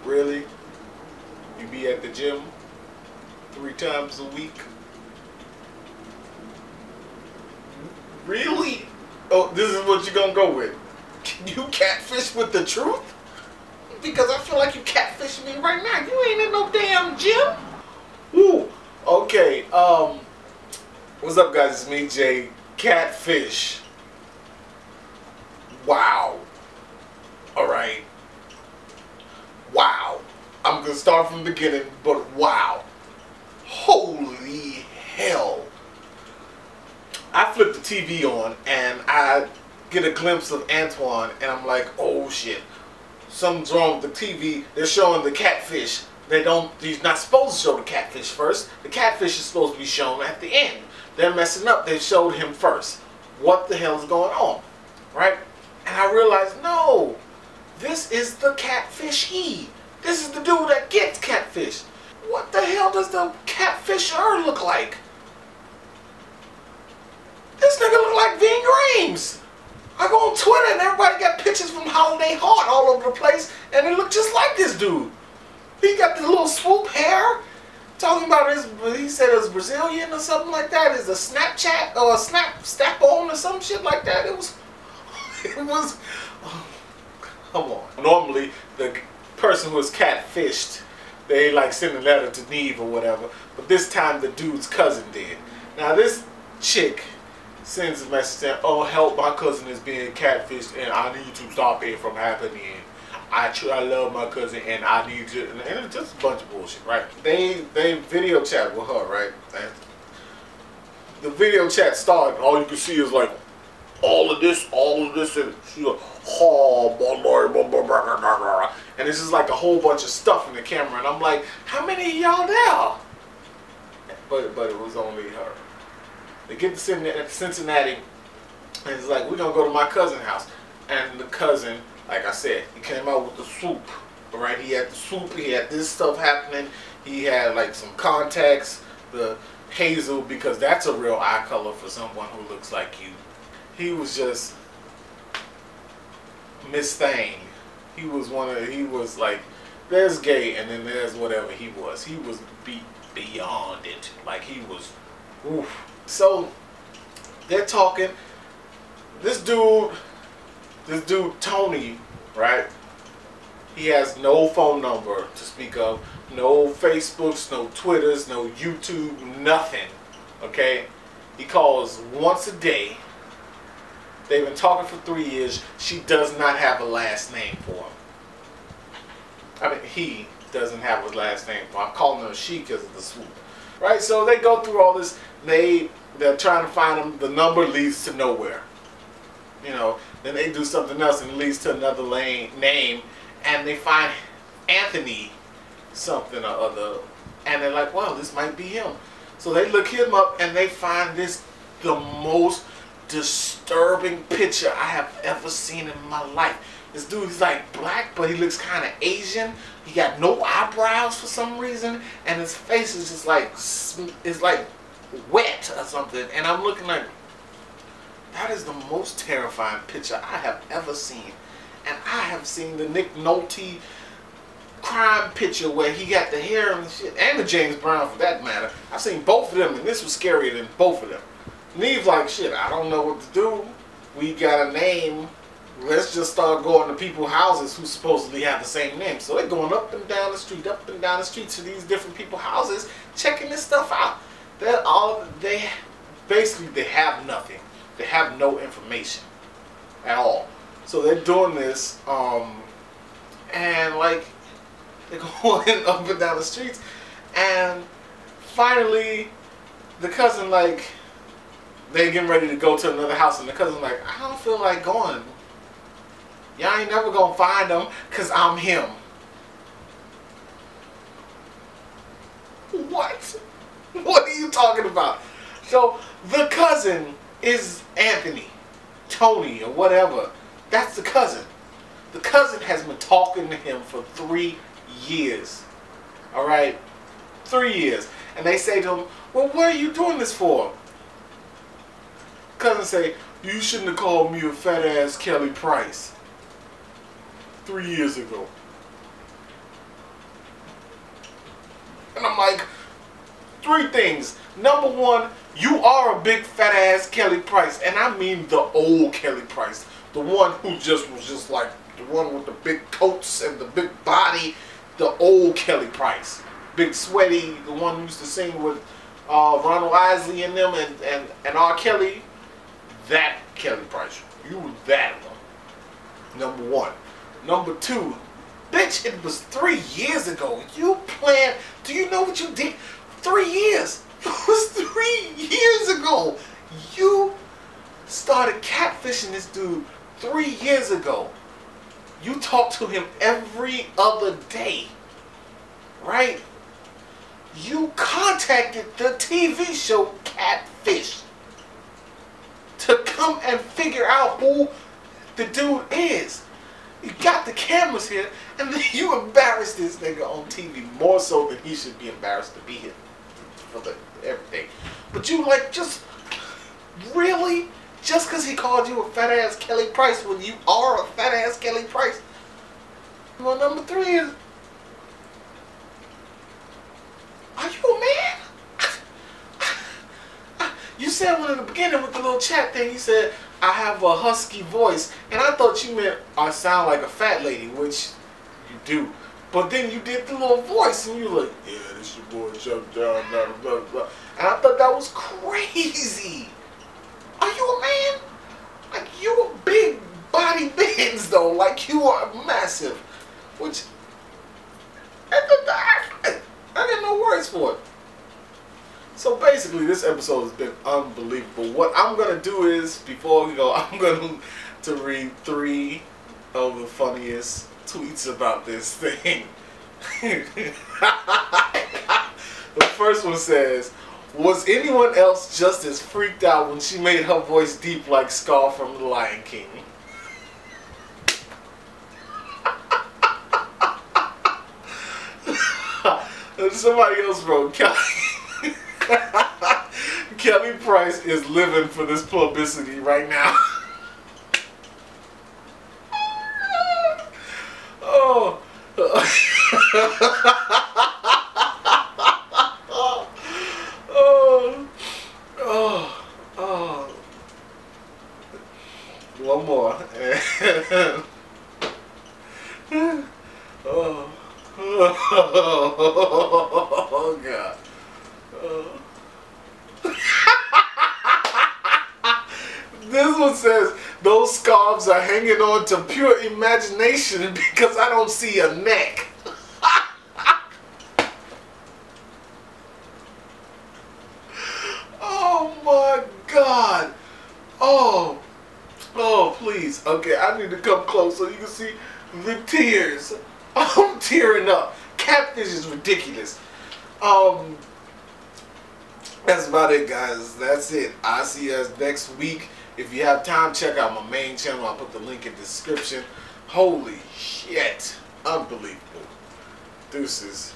Really? You be at the gym 3 times a week? Really? Oh, this is what you're gonna go with? You catfish with the truth? Because I feel like you catfishing me right now. You ain't in no damn gym. Woo. Okay. What's up, guys? It's me, Jay. Catfish. Wow. All right. Wow. I'm gonna start from the beginning, but wow. Holy hell. I flip the TV on and I get a glimpse of Antwan and I'm like, oh shit. Something's wrong with the TV. They're showing the catfish. He's not supposed to show the catfish first. The catfish is supposed to be shown at the end. They're messing up. They showed him first. What the hell is going on? Right? And I realized, no. This is the catfish-y. This is the dude that gets catfish. What the hell does the catfisher look like? This nigga look like Ving Rhames. I go on Twitter and everybody got pictures from Holiday Heart all over the place and they look just like this dude. He got the little swoop hair. Talking about he said it was Brazilian or something like that. Is a Snapchat or a snap on or some shit like that. It was, oh, come on. Normally the person who was catfished, they like send a letter to Neve or whatever. But this time the dude's cousin did. Now this chick sends a message saying, oh help, my cousin is being catfished and I need to stop it from happening. I love my cousin and I need to, and it's just a bunch of bullshit, right? They video chat with her, right? And the video chat started, all you can see is like all of this, and she's like, oh, and it's just like a whole bunch of stuff in the camera, and I'm like, how many of y'all there? But it was only her. They get to Cincinnati, and it's like, we're gonna go to my cousin's house, and the cousin, like I said, he came out with the swoop, right? He had the swoop, he had this stuff happening, he had like some contacts, the hazel, because that's a real eye color for someone who looks like you. He was just Miss Thing. He was like, there's gay and then there's whatever he was. He was beyond it. Like he was, oof. So, they're talking, this dude Tony, right? He has no phone number to speak of, no Facebooks, no Twitters, no YouTube, nothing. Okay? He calls once a day. They've been talking for 3 years. She does not have a last name for him. I mean, he doesn't have a last name for him. I'm calling her she because of the swoop. Right? So they go through all this. They're trying to find him. The number leads to nowhere. You know, then they do something else and it leads to another name, and they find Anthony something or other, and they're like, well, this might be him. So they look him up and they find the most disturbing picture I have ever seen in my life. This dude is like black, but he looks kind of Asian. He got no eyebrows for some reason, and his face is just like, it's like wet or something, and I'm looking like, that is the most terrifying picture I have ever seen. And I have seen the Nick Nolte crime picture where he got the hair and shit, and the James Brown for that matter. I've seen both of them, and this was scarier than both of them. Neve's like, shit, I don't know what to do. We got a name. Let's just start going to people's houses who supposedly have the same name. So they're going up and down the street to these different people's houses, checking this stuff out. Basically they have nothing. They have no information at all. So they're doing this, and like they're going up and down the streets, and finally the cousin, like, they're getting ready to go to another house, and the cousin's like, I don't feel like going. Y'all ain't never gonna find him because I'm him. What? What are you talking about? So the cousin is Anthony, Tony, or whatever. That's the cousin. The cousin has been talking to him for 3 years. Alright? 3 years. And they say to him, well, what are you doing this for? Cousin say, you shouldn't have called me a fat ass Kelly Price 3 years ago. 3 things. Number 1, you are a big fat ass Kelly Price, and I mean the old Kelly Price, the one who just was just like the one with the big coats and the big body, the old Kelly Price, big sweaty, the one who used to sing with Ronald Isley and them and R. Kelly. That Kelly Price, you were that one. Number 1. Number 2, bitch, it was 3 years ago. You planned. Do you know what you did? 3 years. It was 3 years ago. You started catfishing this dude 3 years ago. You talked to him every other day, right? You contacted the TV show Catfish to come and figure out who the dude is. You got the cameras here, and then you embarrassed this nigga on TV more so than he should be embarrassed to be here for the everything. But you like just really just because he called you a fat ass Kelly Price when you are a fat ass Kelly Price. Well, number 3 is, are you a man? You said one in the beginning with the little chat thing. You said I have a husky voice, and I thought you meant I sound like a fat lady, which you do. But then you did the little voice, and you were like, yeah, this your boy Chuck John, blah, blah, blah. And I thought that was crazy. Are you a man? Like, you a big body Benz, though. Like, you are massive. Which, I got no words for it. So basically, this episode has been unbelievable. What I'm going to do is, before we go, I'm going to read 3 of the funniest tweets about this thing. The first one says, was anyone else just as freaked out when she made her voice deep like Scar from The Lion King? Somebody else wrote, Kelly Price is living for this publicity right now. Oh. One more. Oh God. This one says, those scarves are hanging on to pure imagination because I don't see a neck. Oh my God. Oh, please. Okay, I need to come close so you can see the tears. I'm tearing up. Catfish is ridiculous. That's about it, guys. That's it. I'll see you guys next week. If you have time, check out my main channel. I'll put the link in the description. Holy shit. Unbelievable. Deuces.